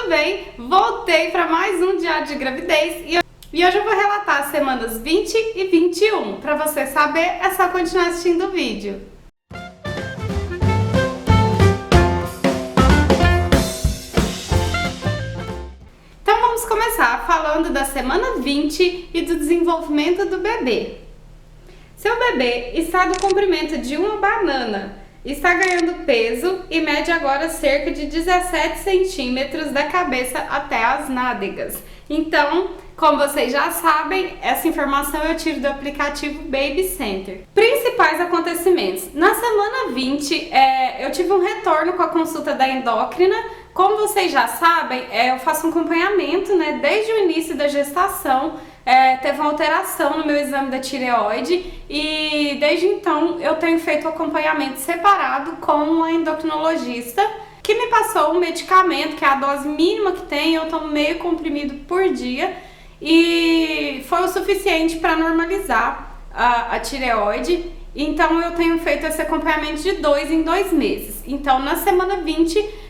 tudo bem? Voltei para mais um diário de gravidez e hoje eu vou relatar as semanas 20 e 21. Para você saber, é só continuar assistindo o vídeo. Então vamos começar falando da semana 20 e do desenvolvimento do bebê. Seu bebê está do comprimento de uma banana. Está ganhando peso e mede agora cerca de 17 centímetros da cabeça até as nádegas. Então, como vocês já sabem, essa informação eu tiro do aplicativo Baby Center. Principais acontecimentos. Na semana 20, eu tive um retorno com a consulta da endócrina. Como vocês já sabem, eu faço um acompanhamento, né, desde o início da gestação. Teve uma alteração no meu exame da tireoide e desde então eu tenho feito acompanhamento separado com a endocrinologista, que me passou um medicamento, que é a dose mínima que tem. Eu tomo meio comprimido por dia e foi o suficiente para normalizar a tireoide. Então eu tenho feito esse acompanhamento de 2 em 2 meses. Então na semana 20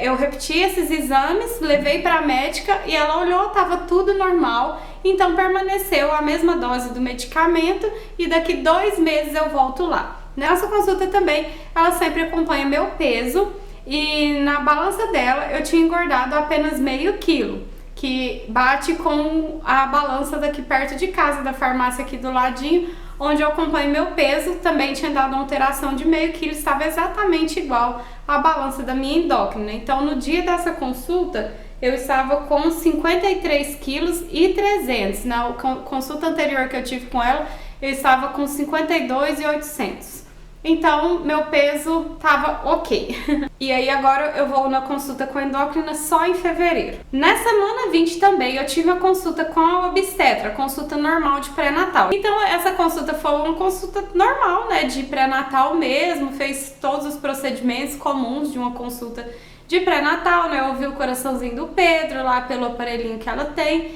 eu repeti esses exames, levei para a médica e ela olhou, estava tudo normal. Então permaneceu a mesma dose do medicamento e daqui 2 meses eu volto lá. Nessa consulta também ela sempre acompanha meu peso e na balança dela eu tinha engordado apenas meio quilo, que bate com a balança daqui perto de casa, da farmácia aqui do ladinho, onde eu acompanho meu peso. Também tinha dado uma alteração de meio quilo, estava exatamente igual à balança da minha endócrina. Então no dia dessa consulta eu estava com 53 quilos e 300. Na consulta anterior que eu tive com ela, eu estava com 52 e 800. Então, meu peso estava ok. E aí agora eu vou na consulta com a endócrina só em fevereiro. Na semana 20 também eu tive uma consulta com a obstetra, consulta normal de pré-natal. Então essa consulta foi uma consulta normal, né, de pré-natal mesmo, fez todos os procedimentos comuns de uma consulta de pré-natal, né? Eu ouvi o coraçãozinho do Pedro lá pelo aparelhinho que ela tem,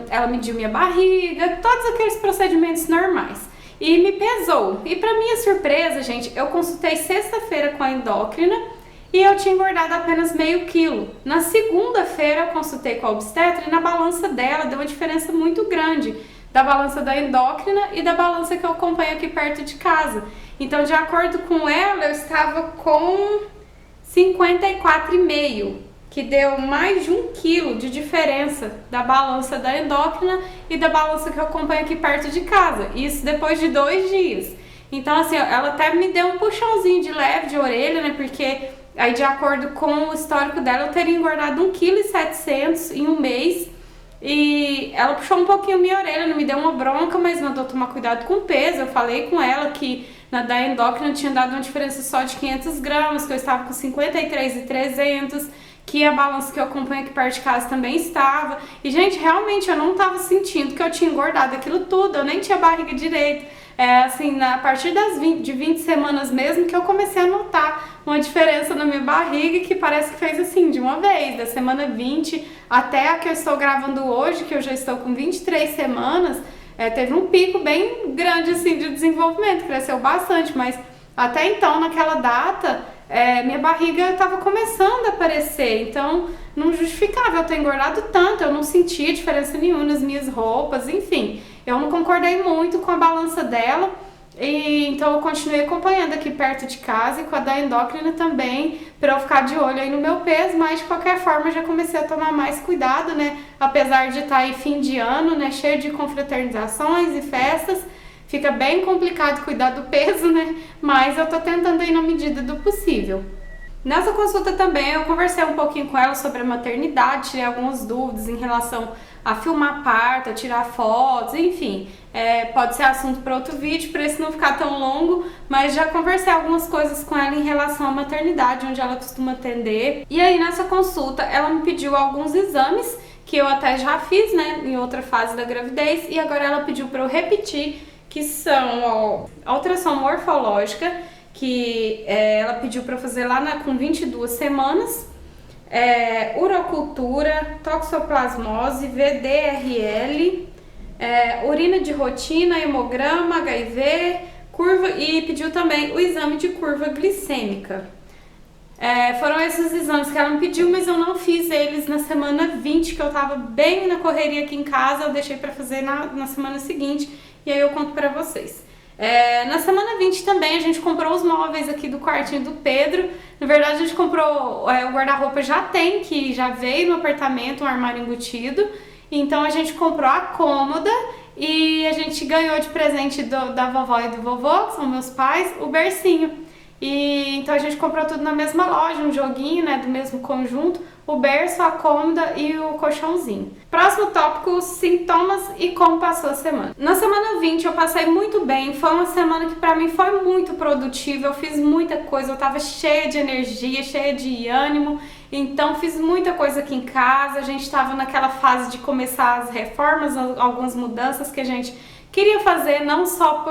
ela mediu minha barriga, todos aqueles procedimentos normais. E me pesou. E para minha surpresa, gente, eu consultei sexta-feira com a endócrina e eu tinha engordado apenas meio quilo. Na segunda-feira eu consultei com a obstetra e na balança dela deu uma diferença muito grande da balança da endócrina e da balança que eu acompanho aqui perto de casa. Então, de acordo com ela, eu estava com 54,5, que deu mais de 1 quilo de diferença da balança da endócrina e da balança que eu acompanho aqui perto de casa. Isso depois de 2 dias. Então, assim, ela até me deu um puxãozinho de leve de orelha, né? Porque aí, de acordo com o histórico dela, eu teria engordado 1,7 kg em um mês. E ela puxou um pouquinho minha orelha, não me deu uma bronca, mas mandou tomar cuidado com o peso. Eu falei com ela que na da endócrina tinha dado uma diferença só de 500 gramas, que eu estava com 53,300, que a balança que eu acompanho aqui perto de casa também estava. E, gente, realmente eu não estava sentindo que eu tinha engordado aquilo tudo, eu nem tinha barriga direito. Assim, a partir de 20 semanas mesmo que eu comecei a notar uma diferença na minha barriga, que parece que fez assim, de uma vez, da semana 20 até a que eu estou gravando hoje, que eu já estou com 23 semanas, teve um pico bem grande assim de desenvolvimento, cresceu bastante, mas até então, naquela data, minha barriga estava começando a aparecer, então não justificava eu ter engordado tanto, eu não sentia diferença nenhuma nas minhas roupas, enfim, eu não concordei muito com a balança dela, e então eu continuei acompanhando aqui perto de casa e com a da endócrina também, para eu ficar de olho aí no meu peso, mas de qualquer forma eu já comecei a tomar mais cuidado, né, apesar de estar aí fim de ano, né, cheio de confraternizações e festas. Fica bem complicado cuidar do peso, né? Mas eu tô tentando aí na medida do possível. Nessa consulta também eu conversei um pouquinho com ela sobre a maternidade, tirei algumas dúvidas em relação a filmar parto, a tirar fotos, enfim. Pode ser assunto para outro vídeo, para esse não ficar tão longo, mas já conversei algumas coisas com ela em relação à maternidade, onde ela costuma atender. E aí nessa consulta ela me pediu alguns exames, que eu até já fiz, né, em outra fase da gravidez, e agora ela pediu para eu repetir, que são a ultrassom morfológica, que ela pediu para fazer lá com 22 semanas, urocultura, toxoplasmose, VDRL, urina de rotina, hemograma, HIV, curva, e pediu também o exame de curva glicêmica. Foram esses exames que ela me pediu, mas eu não fiz eles na semana 20, que eu tava bem na correria aqui em casa, eu deixei pra fazer na semana seguinte, e aí eu conto pra vocês. Na semana 20 também a gente comprou os móveis aqui do quartinho do Pedro. Na verdade a gente comprou, o guarda-roupa já tem, que já veio no apartamento, um armário embutido. Então a gente comprou a cômoda e a gente ganhou de presente da vovó e do vovô, que são meus pais, o bercinho. Então a gente comprou tudo na mesma loja, um joguinho, né, do mesmo conjunto, o berço, a cômoda e o colchãozinho. Próximo tópico, sintomas e como passou a semana. Na semana 20 eu passei muito bem, foi uma semana que pra mim foi muito produtiva, eu fiz muita coisa, eu tava cheia de energia, cheia de ânimo, então fiz muita coisa aqui em casa, a gente tava naquela fase de começar as reformas, algumas mudanças que a gente queria fazer, não só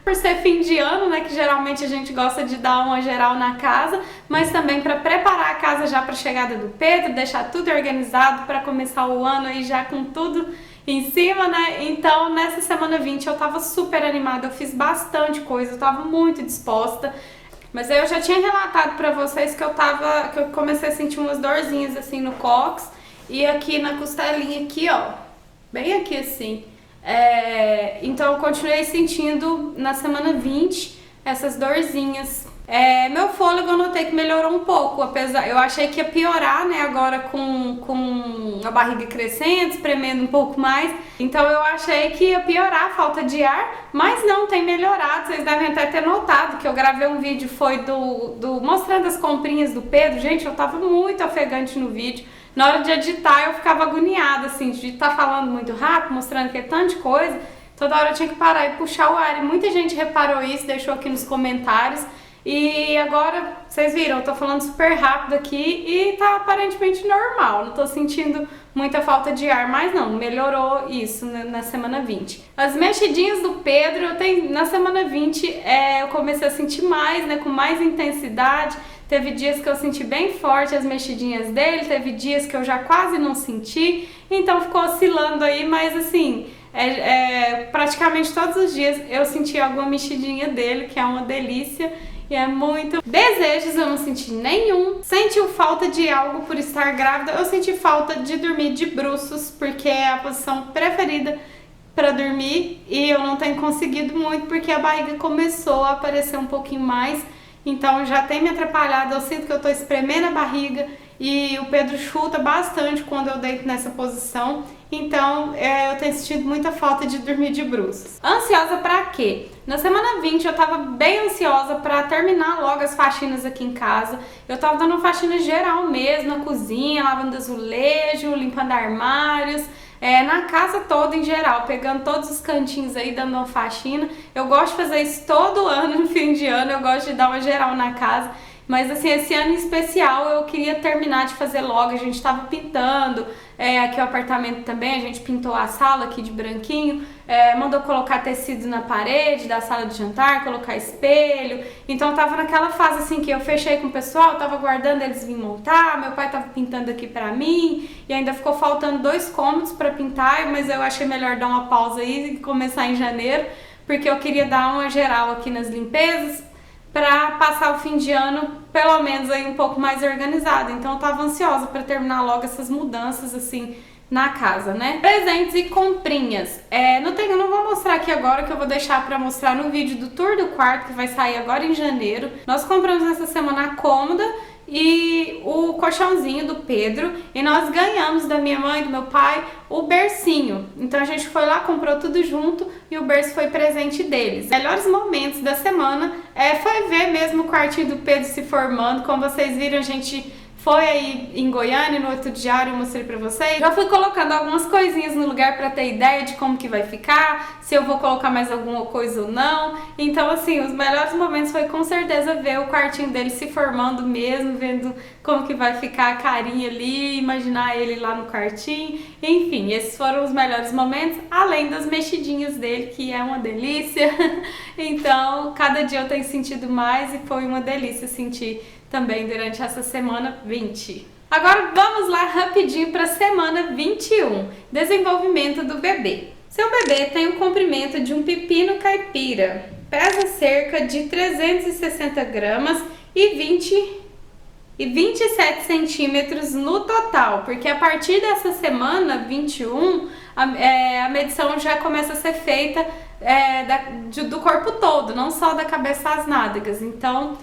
por ser fim de ano, né, que geralmente a gente gosta de dar uma geral na casa, mas também para preparar a casa já para a chegada do Pedro, deixar tudo organizado para começar o ano aí já com tudo em cima, né? Então, nessa semana 20 eu tava super animada, eu fiz bastante coisa, eu tava muito disposta. Mas eu já tinha relatado para vocês que eu comecei a sentir umas dorzinhas assim no cóccix e aqui na costelinha aqui, ó, bem aqui assim. Então eu continuei sentindo na semana 20 essas dorzinhas. Meu fôlego eu notei que melhorou um pouco, apesar, eu achei que ia piorar, né, agora com a barriga crescendo, espremendo um pouco mais, então eu achei que ia piorar a falta de ar, mas não, tem melhorado. Vocês devem até ter notado que eu gravei um vídeo, foi mostrando as comprinhas do Pedro. Gente, eu tava muito ofegante no vídeo. Na hora de editar eu ficava agoniada, assim, de estar falando muito rápido, mostrando que é tanta coisa, toda hora eu tinha que parar e puxar o ar, e muita gente reparou isso, deixou aqui nos comentários, e agora, vocês viram, eu tô falando super rápido aqui e tá aparentemente normal, não tô sentindo muita falta de ar, mas não, melhorou isso na semana 20. As mexidinhas do Pedro, na semana 20 eu comecei a sentir mais, né, com mais intensidade. Teve dias que eu senti bem forte as mexidinhas dele, teve dias que eu já quase não senti, então ficou oscilando aí, mas assim, praticamente todos os dias eu senti alguma mexidinha dele, que é uma delícia e é muito. Desejos eu não senti nenhum. Sentiu falta de algo por estar grávida, eu senti falta de dormir de bruços, porque é a posição preferida para dormir e eu não tenho conseguido muito porque a barriga começou a aparecer um pouquinho mais. Então já tem me atrapalhado, eu sinto que eu tô espremendo a barriga e o Pedro chuta bastante quando eu deito nessa posição. Então eu tenho sentido muita falta de dormir de bruços. Ansiosa pra quê? Na semana 20 eu tava bem ansiosa pra terminar logo as faxinas aqui em casa. Eu tava dando uma faxina geral mesmo, na cozinha, lavando azulejo, limpando armários. Na casa toda em geral, pegando todos os cantinhos aí, dando uma faxina. Eu gosto de fazer isso todo ano, no fim de ano, eu gosto de dar uma geral na casa. Mas assim, esse ano em especial eu queria terminar de fazer logo. A gente tava pintando, aqui o apartamento também, a gente pintou a sala aqui de branquinho, mandou colocar tecido na parede da sala de jantar, colocar espelho. Então eu tava naquela fase assim que eu fechei com o pessoal, tava guardando eles virem montar, meu pai tava pintando aqui pra mim e ainda ficou faltando 2 cômodos pra pintar, mas eu achei melhor dar uma pausa aí e começar em janeiro, porque eu queria dar uma geral aqui nas limpezas para passar o fim de ano pelo menos aí um pouco mais organizado. Então eu tava ansiosa para terminar logo essas mudanças assim na casa, né? Presentes e comprinhas. Eu não vou mostrar aqui agora, que eu vou deixar para mostrar no vídeo do tour do quarto que vai sair agora em janeiro. Nós compramos essa semana a cômoda e o colchãozinho do Pedro, e nós ganhamos da minha mãe e do meu pai o bercinho. Então a gente foi lá, comprou tudo junto e o berço foi presente deles. Melhores momentos da semana foi ver mesmo o quartinho do Pedro se formando. Como vocês viram, a gente foi aí em Goiânia, no outro diário eu mostrei pra vocês. Já fui colocando algumas coisinhas no lugar pra ter ideia de como que vai ficar, se eu vou colocar mais alguma coisa ou não. Então assim, os melhores momentos foi com certeza ver o quartinho dele se formando mesmo, vendo como que vai ficar a carinha ali, imaginar ele lá no quartinho. Enfim, esses foram os melhores momentos, além das mexidinhas dele, que é uma delícia. Então, cada dia eu tenho sentido mais e foi uma delícia sentir também durante essa semana 20. Agora vamos lá rapidinho para a semana 21, desenvolvimento do bebê. Seu bebê tem o comprimento de um pepino caipira, pesa cerca de 360 gramas e 20 e 27 centímetros no total, porque a partir dessa semana 21, a medição já começa a ser feita do corpo todo, não só da cabeça às nádegas. Então,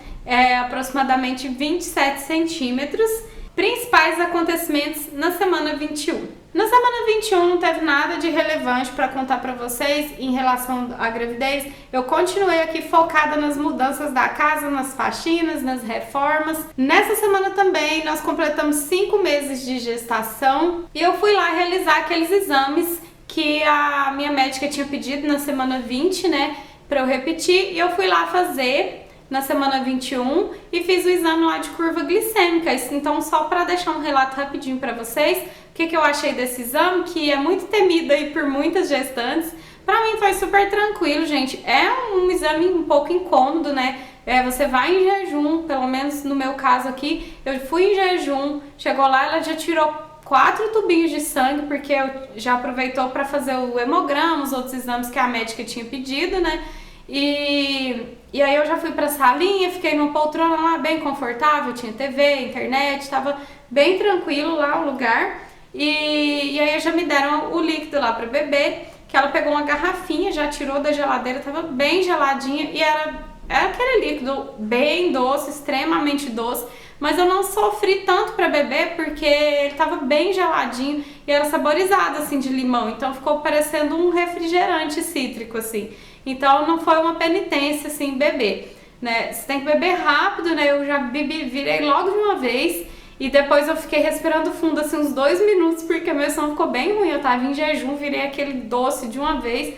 aproximadamente 27 centímetros. Principais acontecimentos na semana 21. Na semana 21 não teve nada de relevante para contar para vocês em relação à gravidez. Eu continuei aqui focada nas mudanças da casa, nas faxinas, nas reformas. Nessa semana também nós completamos 5 meses de gestação e eu fui lá realizar aqueles exames que a minha médica tinha pedido na semana 20, né, para eu repetir, e eu fui lá fazer na semana 21 e fiz o exame lá de curva glicêmica. Então, só para deixar um relato rapidinho para vocês, o que eu achei desse exame, que é muito temido aí por muitas gestantes. Para mim foi super tranquilo, gente. É um exame um pouco incômodo, né? Você vai em jejum, pelo menos no meu caso aqui, eu fui em jejum, chegou lá, ela já tirou 4 tubinhos de sangue, porque eu já aproveitou para fazer o hemograma, os outros exames que a médica tinha pedido, né? E aí eu já fui pra salinha, fiquei numa poltrona lá bem confortável, tinha TV, internet, tava bem tranquilo lá o lugar. E aí já me deram o líquido lá pra beber, que ela pegou uma garrafinha, já tirou da geladeira, tava bem geladinha e era aquele líquido bem doce, extremamente doce. Mas eu não sofri tanto pra beber porque ele tava bem geladinho e era saborizado assim de limão, então ficou parecendo um refrigerante cítrico assim. Então não foi uma penitência assim beber, né? Você tem que beber rápido, né? Eu já virei logo de uma vez e depois eu fiquei respirando fundo assim uns 2 minutos porque a minha pressão ficou bem ruim. Eu tava em jejum, virei aquele doce de uma vez,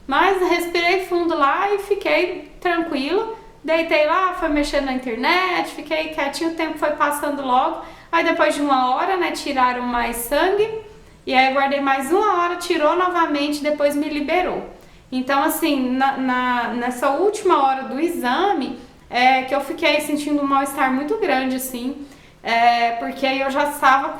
mas respirei fundo lá e fiquei tranquilo. Deitei lá, fui mexendo na internet, fiquei quietinho, o tempo foi passando logo. Aí depois de 1 hora, né, tiraram mais sangue e aí eu guardei mais 1 hora, tirou novamente, depois me liberou. Então, assim, nessa última hora do exame, que eu fiquei sentindo um mal-estar muito grande, assim, porque eu já estava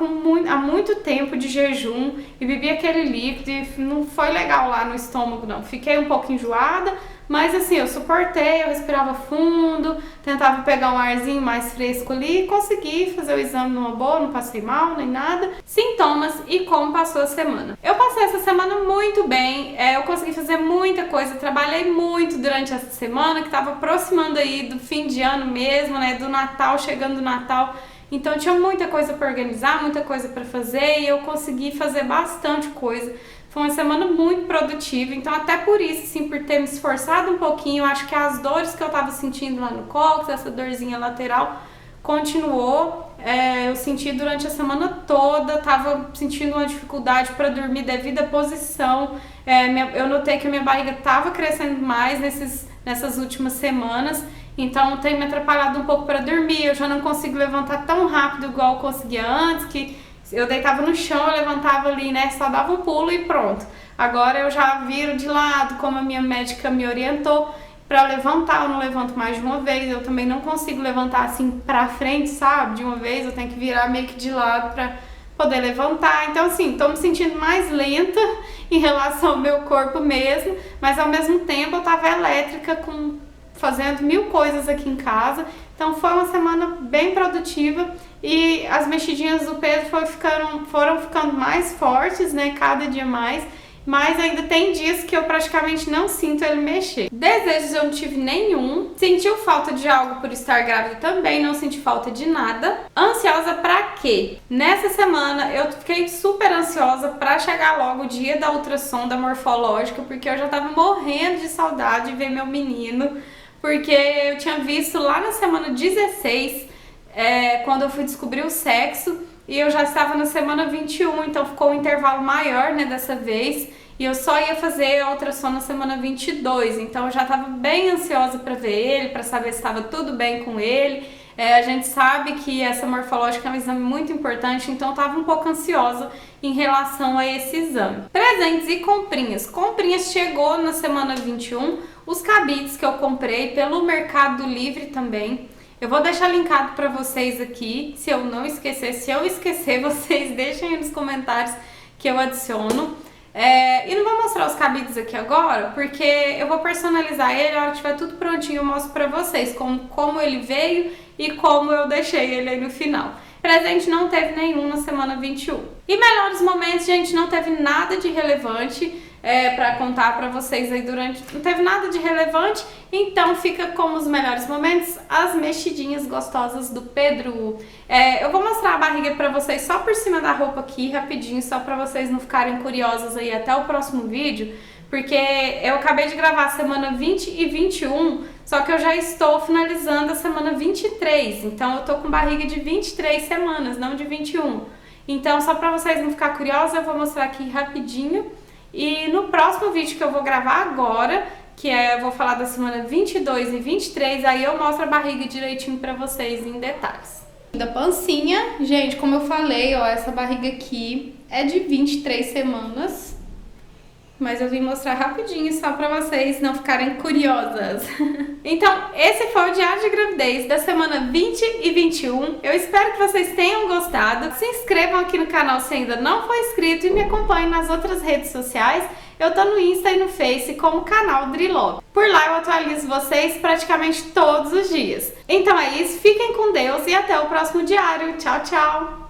há muito tempo de jejum e bebi aquele líquido e não foi legal lá no estômago, não. Fiquei um pouco enjoada, mas assim, eu suportei, eu respirava fundo, tentava pegar um arzinho mais fresco ali e consegui fazer o exame numa boa, não passei mal nem nada. Sintomas e como passou a semana. Eu passei essa semana muito bem, eu consegui fazer muita coisa, trabalhei muito durante essa semana, que estava aproximando aí do fim de ano mesmo, né, do Natal, chegando o Natal. Então tinha muita coisa para organizar, muita coisa para fazer e eu consegui fazer bastante coisa. Foi uma semana muito produtiva, então até por isso, assim, por ter me esforçado um pouquinho, eu acho que as dores que eu tava sentindo lá no cóccix, essa dorzinha lateral, continuou. Eu senti durante a semana toda, tava sentindo uma dificuldade para dormir devido à posição. Eu notei que a minha barriga tava crescendo mais nessas últimas semanas, então tem me atrapalhado um pouco para dormir. Eu já não consigo levantar tão rápido igual eu conseguia antes, que eu deitava no chão, eu levantava ali, né, só dava um pulo e pronto. Agora eu já viro de lado, como a minha médica me orientou, para levantar, eu não levanto mais de uma vez. Eu também não consigo levantar assim pra frente, sabe, de uma vez, eu tenho que virar meio que de lado para poder levantar. Então assim, tô me sentindo mais lenta em relação ao meu corpo mesmo, mas ao mesmo tempo eu tava elétrica, fazendo 1000 coisas aqui em casa. Então foi uma semana bem produtiva e as mexidinhas do Pedro foram ficando mais fortes, né, cada dia mais, mas ainda tem dias que eu praticamente não sinto ele mexer. Desejos eu não tive nenhum. Sentiu falta de algo por estar grávida também, não senti falta de nada. Ansiosa pra quê? Nessa semana eu fiquei super ansiosa pra chegar logo o dia da ultrassonda morfológica, porque eu já tava morrendo de saudade de ver meu menino, porque eu tinha visto lá na semana 16, quando eu fui descobrir o sexo, e eu já estava na semana 21, então ficou um intervalo maior, né, dessa vez, e eu só ia fazer a ultrassom na semana 22, então eu já estava bem ansiosa para ver ele, para saber se estava tudo bem com ele. A gente sabe que essa morfológica é um exame muito importante, então eu estava um pouco ansiosa em relação a esse exame. Presentes e comprinhas. Comprinhas chegou na semana 21, os cabides que eu comprei pelo Mercado Livre também. Eu vou deixar linkado para vocês aqui, se eu não esquecer. Se eu esquecer, vocês deixem aí nos comentários que eu adiciono. E não vou mostrar os cabides aqui agora, porque eu vou personalizar ele, a hora que tiver tudo prontinho eu mostro pra vocês como ele veio e como eu deixei ele aí no final. Presente não teve nenhum na semana 21. E melhores momentos, gente, não teve nada de relevante pra contar pra vocês aí durante... Não teve nada de relevante, então fica como os melhores momentos as mexidinhas gostosas do Pedro. Eu vou mostrar a barriga pra vocês só por cima da roupa aqui, rapidinho, só pra vocês não ficarem curiosos aí até o próximo vídeo, porque eu acabei de gravar a semana 20 e 21, só que eu já estou finalizando a semana 23, então eu tô com barriga de 23 semanas, não de 21. Então, só pra vocês não ficarem curiosos, eu vou mostrar aqui rapidinho. E no próximo vídeo que eu vou gravar agora, eu vou falar da semana 22 e 23, aí eu mostro a barriga direitinho pra vocês em detalhes. Da pancinha, gente, como eu falei, ó, essa barriga aqui é de 23 semanas. Mas eu vim mostrar rapidinho só pra vocês não ficarem curiosas. Então, esse foi o diário de gravidez da semana 20 e 21. Eu espero que vocês tenham gostado. Se inscrevam aqui no canal se ainda não for inscrito e me acompanhem nas outras redes sociais. Eu tô no Insta e no Face como canal Drilog. Por lá eu atualizo vocês praticamente todos os dias. Então é isso, fiquem com Deus e até o próximo diário. Tchau, tchau!